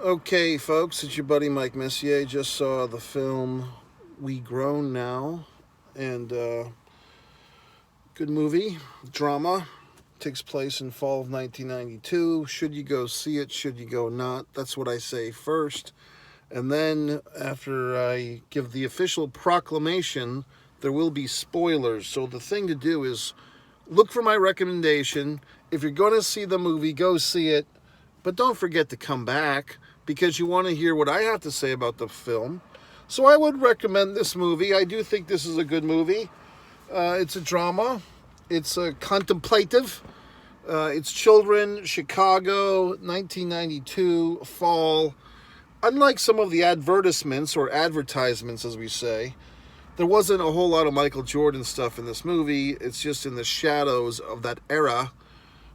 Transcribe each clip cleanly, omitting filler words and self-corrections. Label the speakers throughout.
Speaker 1: Okay, folks, it's your buddy Mike Messier. Just saw the film We Grown Now, and good movie, drama. Takes place in fall of 1992. Should you go see it? Should you go not? That's what I say first. And then, after I give the official proclamation, there will be spoilers. So the thing to do is look for my recommendation. If you're going to see the movie, go see it. But don't forget to come back because you want to hear what I have to say about the film. So I would recommend this movie. I do think this is a good movie. It's a drama. It's a contemplative. It's children, Chicago, 1992, fall. Unlike some of the advertisements or advertisements, as we say, there wasn't a whole lot of Michael Jordan stuff in this movie. It's just in the shadows of that era.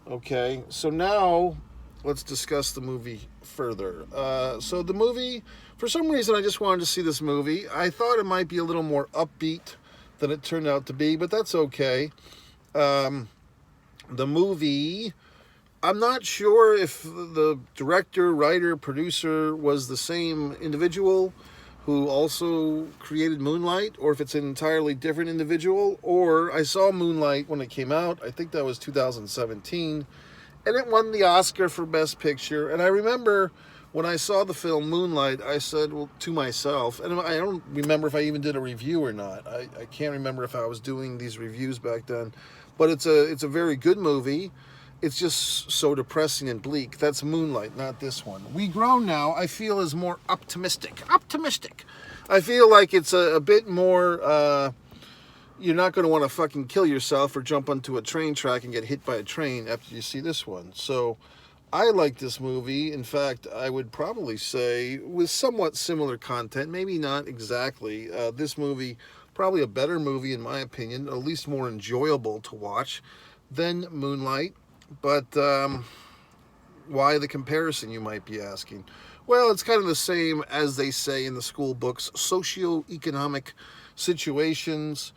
Speaker 1: Okay, so now let's discuss the movie further. So the movie, for some reason, I just wanted to see this movie. I thought it might be a little more upbeat than it turned out to be, but that's okay. The movie, I'm not sure if the director, writer, producer was the same individual who also created Moonlight, or if it's an entirely different individual. Or I saw Moonlight when it came out. I think that was 2017. And it won the Oscar for Best Picture. And I remember when I saw the film Moonlight, I said, well, to myself, and I don't remember if I even did a review or not. I can't remember if I was doing these reviews back then. But it's a very good movie. It's just so depressing and bleak. That's Moonlight, not this one. We Grown Now, I feel, is more optimistic. Optimistic. I feel like it's a bit more... you're not going to want to fucking kill yourself or jump onto a train track and get hit by a train after you see this one. So I like this movie. In fact, I would probably say with somewhat similar content, maybe not exactly. This movie, probably a better movie in my opinion, at least more enjoyable to watch than Moonlight. But why the comparison, you might be asking? Well, it's kind of the same as they say in the school books, socioeconomic situations.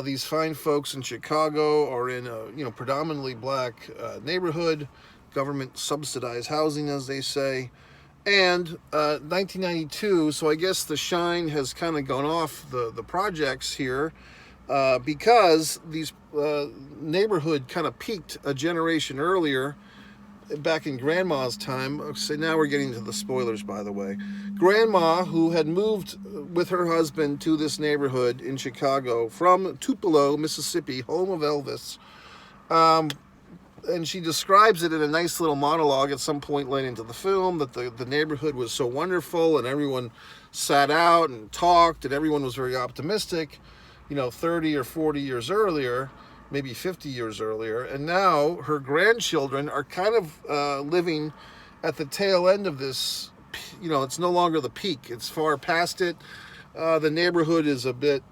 Speaker 1: These fine folks in Chicago are in a predominantly black neighborhood, government subsidized housing, as they say. And 1992, so I guess the shine has kind of gone off the projects here because these neighborhood kind of peaked a generation earlier, back in Grandma's time. So now we're getting to the spoilers, by the way. Grandma, who had moved with her husband to this neighborhood in Chicago from Tupelo, Mississippi, home of Elvis. And she describes it in a nice little monologue at some point late into the film, that the neighborhood was so wonderful and everyone sat out and talked and everyone was very optimistic, 30 or 40 years earlier, maybe 50 years earlier. And now her grandchildren are kind of living at the tail end of this. It's no longer the peak. It's far past it. The neighborhood is a bit...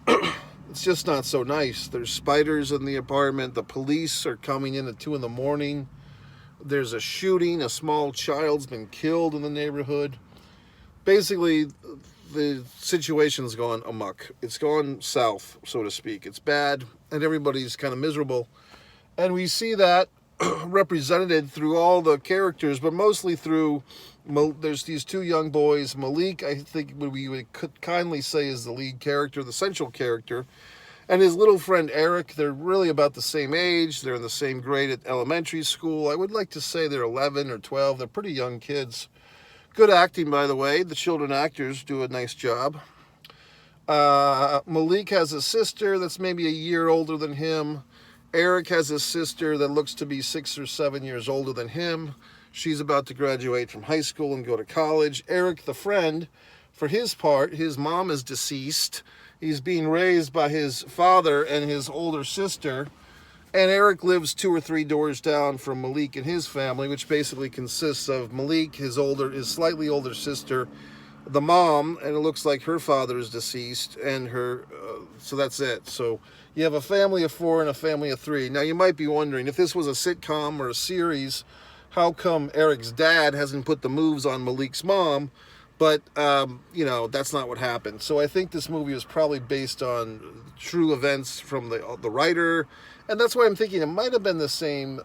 Speaker 1: it's just not so nice. There's spiders in the apartment. The police are coming in at 2 a.m. There's a shooting. A small child's been killed in the neighborhood. Basically, the situation's gone amok. It's gone south, so to speak. It's bad, and everybody's kind of miserable. And we see that represented through all the characters, but mostly through... There's these 2 young boys. Malik, I think we would kindly say, is the lead character, the central character. And his little friend Eric, they're really about the same age. They're in the same grade at elementary school. I would like to say they're 11 or 12. They're pretty young kids. Good acting, by the way. The children actors do a nice job. Malik has a sister that's maybe a year older than him. Eric has a sister that looks to be 6 or 7 years older than him. She's about to graduate from high school and go to college. Eric, the friend, for his part, his mom is deceased. He's being raised by his father and his older sister. And Eric lives 2 or 3 doors down from Malik and his family, which basically consists of Malik, his slightly older sister, the mom, and it looks like her father is deceased, and her, so that's it. So you have a family of 4 and a family of 3. Now you might be wondering, if this was a sitcom or a series, how come Eric's dad hasn't put the moves on Malik's mom? But, that's not what happened. So I think this movie was probably based on true events from the writer. And that's why I'm thinking it might have been the same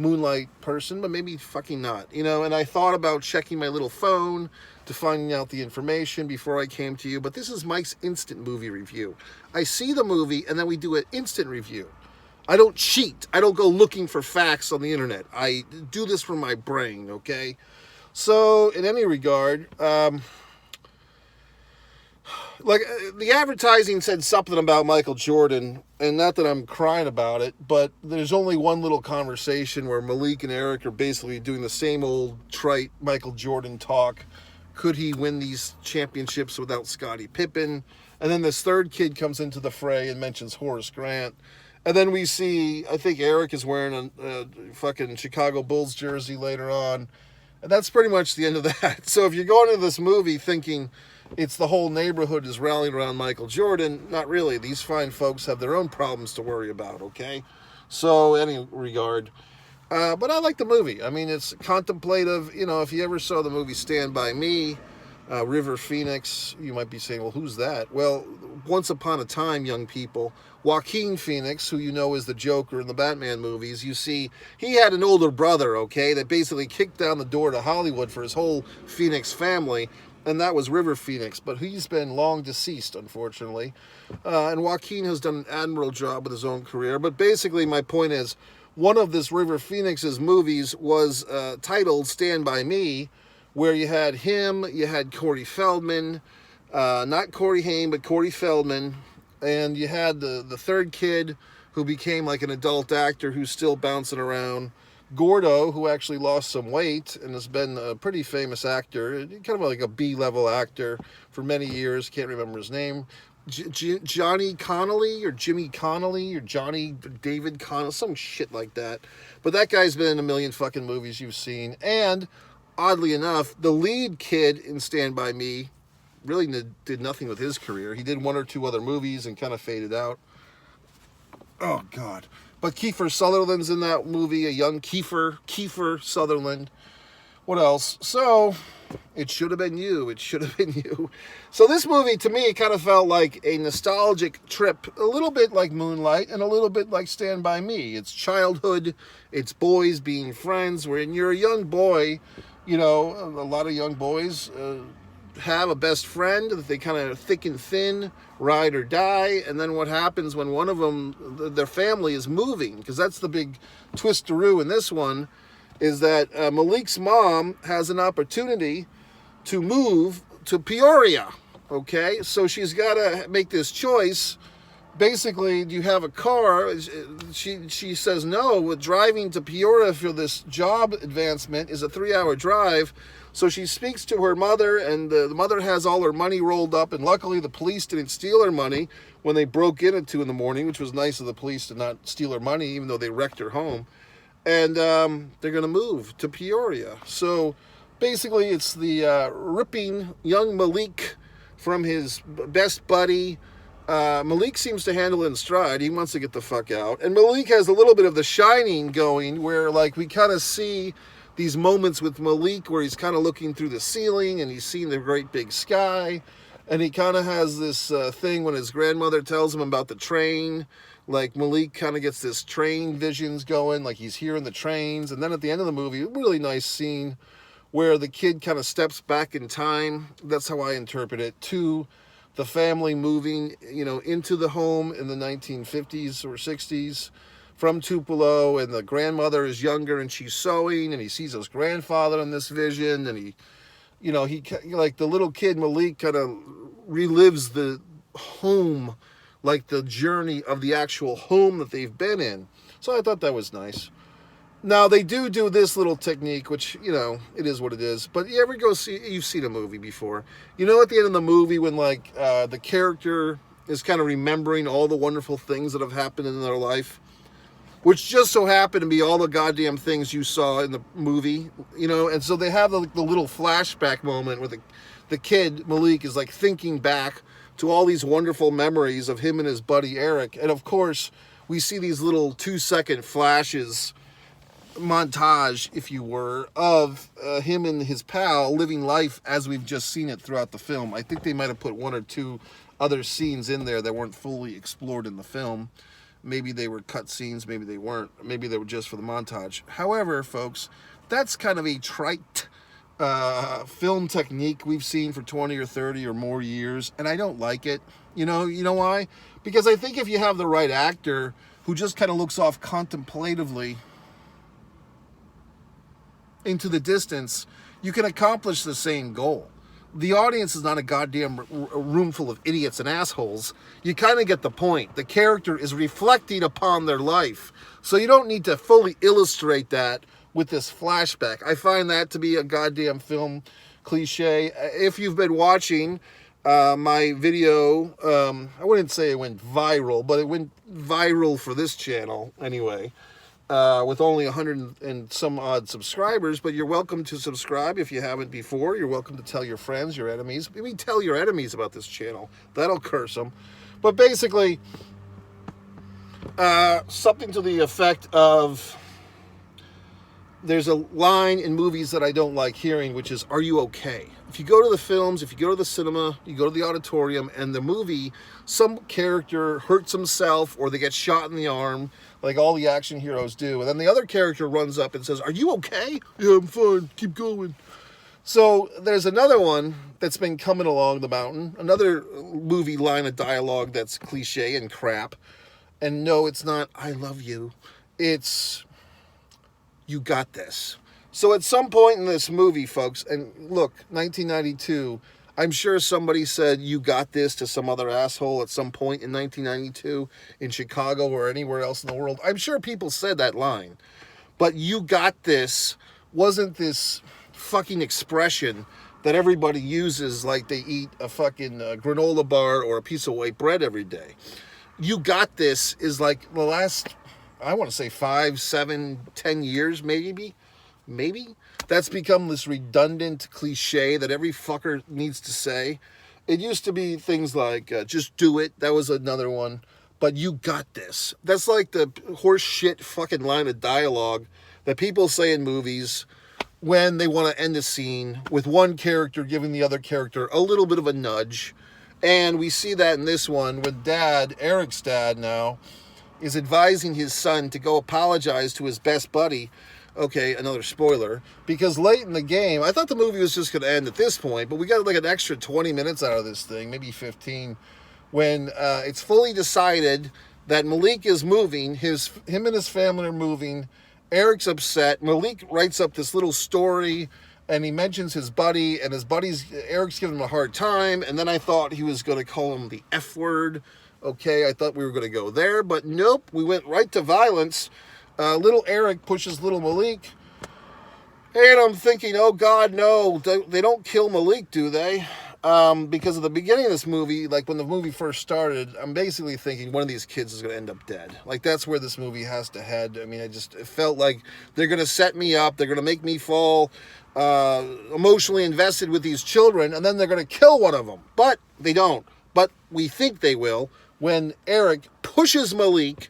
Speaker 1: Moonlight person, but maybe fucking not, you know. And I thought about checking my little phone to finding out the information before I came to you, but this is Mike's instant movie review. I see the movie and then we do an instant review. I don't cheat. I don't go looking for facts on the internet. I do this from my brain, okay? So, in any regard, the advertising said something about Michael Jordan, and not that I'm crying about it, but there's only one little conversation where Malik and Eric are basically doing the same old trite Michael Jordan talk. Could he win these championships without Scottie Pippen? And then this third kid comes into the fray and mentions Horace Grant. And then we see, I think Eric is wearing a fucking Chicago Bulls jersey later on. And that's pretty much the end of that. So if you're going into this movie thinking it's the whole neighborhood is rallying around Michael Jordan, not really. These fine folks have their own problems to worry about, okay? So, any regard. But I like the movie. I mean, it's contemplative. You know, if you ever saw the movie Stand By Me, River Phoenix, you might be saying, well, who's that? Well, once upon a time, young people, Joaquin Phoenix, who you know is the Joker in the Batman movies, you see, he had an older brother, okay, that basically kicked down the door to Hollywood for his whole Phoenix family, and that was River Phoenix, but he's been long deceased, unfortunately. And Joaquin has done an admirable job with his own career, but basically my point is, one of this River Phoenix's movies was titled Stand By Me, where you had him, you had Corey Feldman, not Corey Haim, but Corey Feldman, and you had the third kid who became like an adult actor who's still bouncing around, Gordo, who actually lost some weight and has been a pretty famous actor, kind of like a B-level actor for many years, can't remember his name, Johnny Connolly or Jimmy Connolly or Johnny David Connolly, some shit like that. But that guy's been in a million fucking movies you've seen, and oddly enough, the lead kid in Stand By Me really did nothing with his career. He did one or two other movies and kind of faded out. Oh, God. But Kiefer Sutherland's in that movie, a young Kiefer Sutherland. What else? So, it should have been you. It should have been you. So this movie, to me, kind of felt like a nostalgic trip, a little bit like Moonlight and a little bit like Stand By Me. It's childhood, it's boys being friends. When you're a young boy, you know, a lot of young boys have a best friend that they kind of thick and thin, ride or die, and then what happens when one of them, their family is moving, because that's the big twisteroo in this one, is that Malik's mom has an opportunity to move to Peoria, okay? So she's got to make this choice. Basically, do you have a car? She says no. With driving to Peoria for this job advancement is a 3-hour drive. So she speaks to her mother, and the mother has all her money rolled up, and luckily the police didn't steal her money when they broke in at 2 in the morning, which was nice of the police to not steal her money, even though they wrecked her home. And they're going to move to Peoria. So basically it's the ripping young Malik from his best buddy. Malik seems to handle it in stride. He wants to get the fuck out. And Malik has a little bit of The Shining going, where like we kind of see these moments with Malik where he's kind of looking through the ceiling and he's seeing the great big sky. And he kind of has this thing when his grandmother tells him about the train. Like Malik kind of gets this train visions going, like he's hearing the trains. And then at the end of the movie, a really nice scene where the kid kind of steps back in time. That's how I interpret it, to the family moving, you know, into the home in the 1950s or 60s from Tupelo, and the grandmother is younger and she's sewing, and he sees his grandfather in this vision, and he, you know, he, like the little kid Malik kind of relives the home, like the journey of the actual home that they've been in. So I thought that was nice. Now, they do this little technique, which, you know, it is what it is. But you ever go see, you've seen a movie before. You know, at the end of the movie when, like, the character is kind of remembering all the wonderful things that have happened in their life, which just so happened to be all the goddamn things you saw in the movie, you know? And so they have the little flashback moment where the kid, Malik, is, like, thinking back to all these wonderful memories of him and his buddy Eric. And, of course, we see these little 2-second flashes, montage, if you were, of him and his pal living life as we've just seen it throughout the film. I think they might have put 1 or 2 other scenes in there that weren't fully explored in the film. Maybe they were cut scenes, maybe they weren't. Maybe they were just for the montage. However, folks, that's kind of a trite film technique we've seen for 20 or 30 or more years, and I don't like it. You know why? Because I think if you have the right actor who just kind of looks off contemplatively into the distance, you can accomplish the same goal. The audience is not a goddamn room full of idiots and assholes. You kind of get the point. The character is reflecting upon their life. So you don't need to fully illustrate that with this flashback. I find that to be a goddamn film cliche. If you've been watching my video, I wouldn't say it went viral, but it went viral for this channel anyway. With only 100 and some odd subscribers, but you're welcome to subscribe if you haven't before. You're welcome to tell your friends, your enemies. Maybe tell your enemies about this channel. That'll curse them. But basically, something to the effect of, there's a line in movies that I don't like hearing, which is, are you okay? If you go to the films, if you go to the cinema, you go to the auditorium, and the movie, some character hurts himself or they get shot in the arm, like all the action heroes do, and then the other character runs up and says, are you okay? Yeah, I'm fine. Keep going. So there's another one that's been coming along the mountain, another movie line of dialogue that's cliche and crap. And no, it's not, I love you. It's, you got this. So at some point in this movie, folks, and look, 1992, I'm sure somebody said, you got this to some other asshole at some point in 1992 in Chicago or anywhere else in the world. I'm sure people said that line. But you got this wasn't this fucking expression that everybody uses like they eat a fucking granola bar or a piece of white bread every day. You got this is like the last, I want to say 5, 7, 10 years maybe, that's become this redundant cliche that every fucker needs to say. It used to be things like, just do it. That was another one. But you got this. That's like the horse shit fucking line of dialogue that people say in movies when they want to end a scene with one character giving the other character a little bit of a nudge. And we see that in this one with Dad, Eric's dad now, is advising his son to go apologize to his best buddy. Okay, another spoiler, because late in the game, I thought the movie was just going to end at this point, but we got like an extra 20 minutes out of this thing, maybe 15, when it's fully decided that Malik is moving, him and his family are moving, Eric's upset, Malik writes up this little story, and he mentions his buddy, and Eric's giving him a hard time, and then I thought he was going to call him the F word. Okay, I thought we were going to go there, but nope, we went right to violence. Little Eric pushes little Malik, and I'm thinking, oh God, no, they don't kill Malik, do they? Because at the beginning of this movie, like when the movie first started, I'm basically thinking one of these kids is going to end up dead. Like that's where this movie has to head. I mean, it felt like they're going to set me up, they're going to make me fall emotionally invested with these children, and then they're going to kill one of them. But they don't. But we think they will when Eric pushes Malik,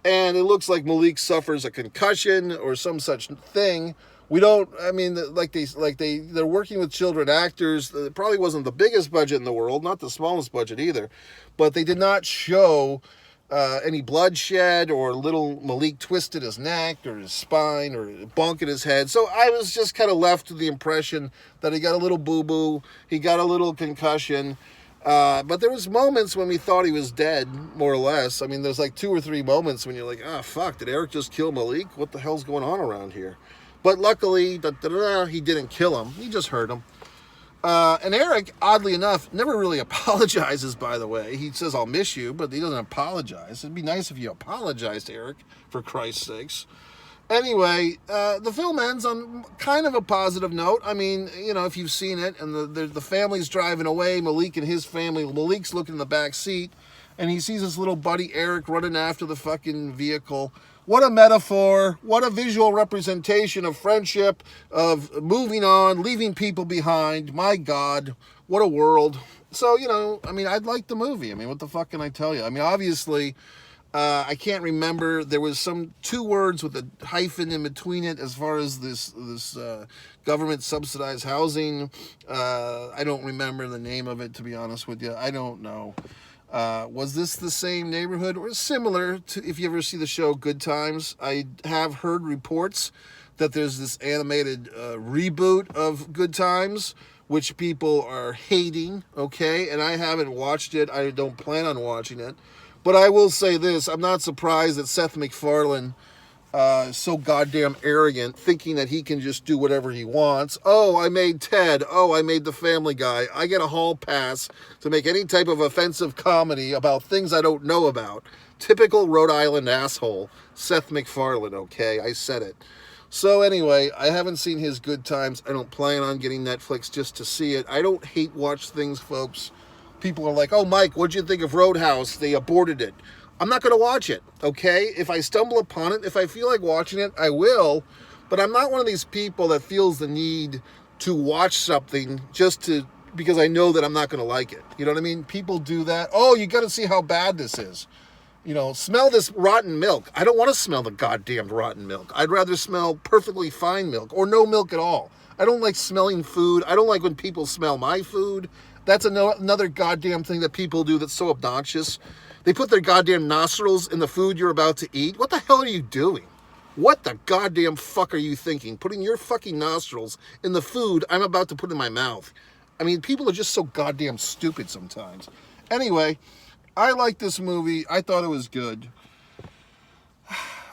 Speaker 1: and it looks like Malik suffers a concussion or some such thing. We don't, I mean, they're working with children actors. It probably wasn't the biggest budget in the world, not the smallest budget either, but they did not show any bloodshed or little Malik twisted his neck or his spine or bonk in his head. So I was just kind of left with the impression that he got a little boo-boo, he got a little concussion. But there was moments when we thought he was dead, more or less. I mean, there's like 2 or 3 moments when you're like, oh, fuck, did Eric just kill Malik? What the hell's going on around here? But luckily, he didn't kill him. He just hurt him. And Eric, oddly enough, never really apologizes, by the way. He says, I'll miss you, but he doesn't apologize. It'd be nice if you apologized, Eric, for Christ's sakes. Anyway, the film ends on kind of a positive note. I mean, you know, if you've seen it, and the family's driving away, Malik and his family, Malik's looking in the back seat, and he sees his little buddy Eric running after the fucking vehicle. What a metaphor, what a visual representation of friendship, of moving on, leaving people behind. My God, what a world. So, you know, I mean, I'd like the movie. I mean, what the fuck can I tell you? I mean, obviously, I can't remember. There was some 2 words with a hyphen in between it as far as this government subsidized housing. I don't remember the name of it, to be honest with you. I don't know. Was this the same neighborhood or similar to, if you ever see the show Good Times? I have heard reports that there's this animated reboot of Good Times, which people are hating, okay? And I haven't watched it. I don't plan on watching it. But I will say this, I'm not surprised that Seth MacFarlane is so goddamn arrogant, thinking that he can just do whatever he wants. Oh, I made Ted. Oh, I made The Family Guy. I get a hall pass to make any type of offensive comedy about things I don't know about. Typical Rhode Island asshole. Seth MacFarlane, okay? I said it. So anyway, I haven't seen his Good Times. I don't plan on getting Netflix just to see it. I don't hate watch things, folks. People are like, oh, Mike, what'd you think of Roadhouse? They aborted it. I'm not going to watch it, okay? If I stumble upon it, if I feel like watching it, I will. But I'm not one of these people that feels the need to watch something because I know that I'm not going to like it. You know what I mean? People do that. Oh, you got to see how bad this is. You know, smell this rotten milk. I don't want to smell the goddamn rotten milk. I'd rather smell perfectly fine milk or no milk at all. I don't like smelling food. I don't like when people smell my food. That's another goddamn thing that people do that's so obnoxious. They put their goddamn nostrils in the food you're about to eat. What the hell are you doing? What the goddamn fuck are you thinking? Putting your fucking nostrils in the food I'm about to put in my mouth. I mean, people are just so goddamn stupid sometimes. Anyway, I like this movie. I thought it was good.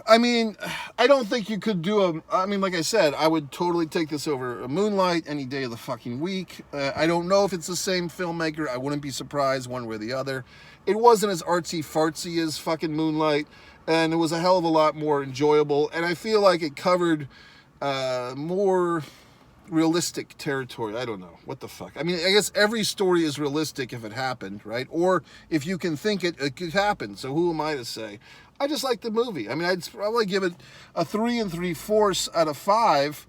Speaker 1: I mean, I don't think you could like I said, I would totally take this over Moonlight any day of the fucking week. I don't know if it's the same filmmaker. I wouldn't be surprised one way or the other. It wasn't as artsy-fartsy as fucking Moonlight, and it was a hell of a lot more enjoyable, and I feel like it covered more realistic territory. I don't know. What the fuck? I mean, I guess every story is realistic if it happened, right? Or if you can think it could happen. So who am I to say? I just like the movie. I mean, I'd probably give it a 3 3/4 out of 5.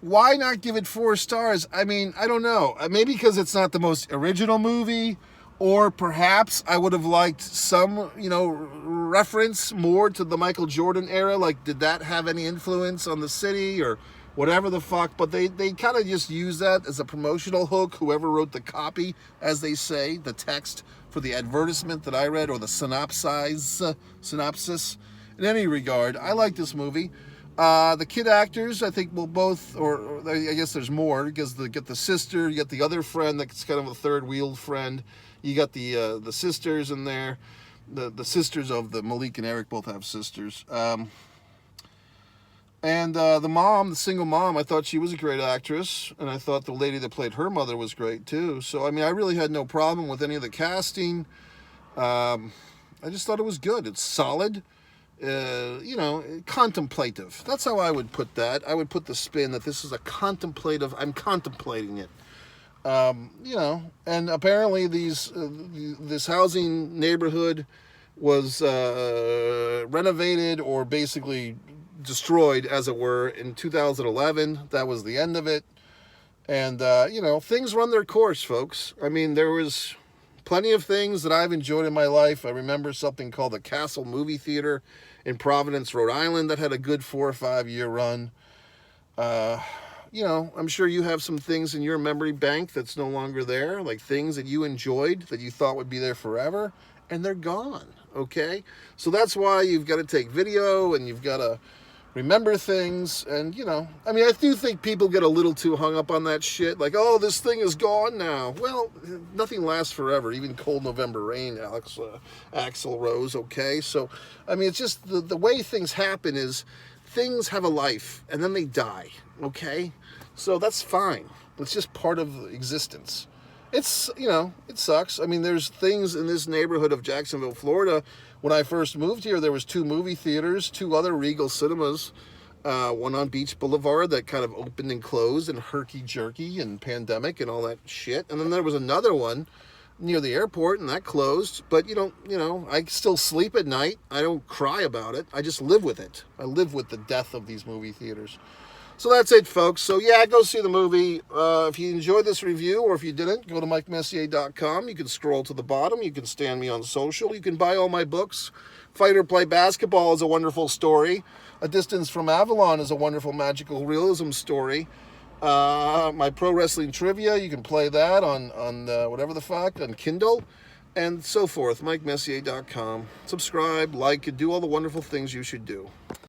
Speaker 1: Why not give it 4 stars? I mean, I don't know. Maybe because it's not the most original movie, or perhaps I would have liked some, reference more to the Michael Jordan era. Like, did that have any influence on the city or whatever the fuck? But they kind of just use that as a promotional hook. Whoever wrote the copy, as they say, the text for the advertisement that I read, or the synopsis. In any regard, I like this movie. The kid actors, I think, will both, or I guess there's more, because you get the sister, you get the other friend that's kind of a third-wheeled friend. You got the sisters in there. The sisters of the Malik and Eric both have sisters. And the mom, the single mom, I thought she was a great actress, and I thought the lady that played her mother was great too. So I mean, I really had no problem with any of the casting. I just thought it was good. It's solid, contemplative. That's how I would put that. I would put the spin that this is a contemplative. I'm contemplating it. And apparently this housing neighborhood was renovated or basically destroyed, as it were, in 2011. That was the end of it. And, things run their course, folks. I mean, there was plenty of things that I've enjoyed in my life. I remember something called the Castle Movie Theater in Providence, Rhode Island, that had a good 4 or 5 year run. I'm sure you have some things in your memory bank that's no longer there, like things that you enjoyed that you thought would be there forever, and they're gone, okay? So that's why you've got to take video, and you've got to remember things, and, I do think people get a little too hung up on that shit, like, oh, this thing is gone now. Well, nothing lasts forever, even cold November rain, Axl Rose, okay? So, it's just the way things happen is things have a life, and then they die, okay? So that's fine. It's just part of existence. It's, it sucks. There's things in this neighborhood of Jacksonville, Florida. When I first moved here, there was 2 movie theaters, 2 other Regal cinemas, one on Beach Boulevard that kind of opened and closed, and herky-jerky and pandemic and all that shit. And then there was another one near the airport, and that closed. But I still sleep at night. I don't cry about it. I just live with it. I live with the death of these movie theaters. So that's it, folks. So yeah, go see the movie. If you enjoyed this review, or if you didn't, go to MikeMessier.com. You can scroll to the bottom. You can stand me on social. You can buy all my books. Fight or Play Basketball is a wonderful story. A Distance from Avalon is a wonderful magical realism story. My pro wrestling trivia, you can play that on whatever the fuck, on Kindle. and so forth. MikeMessier.com. Subscribe, like, and do all the wonderful things you should do.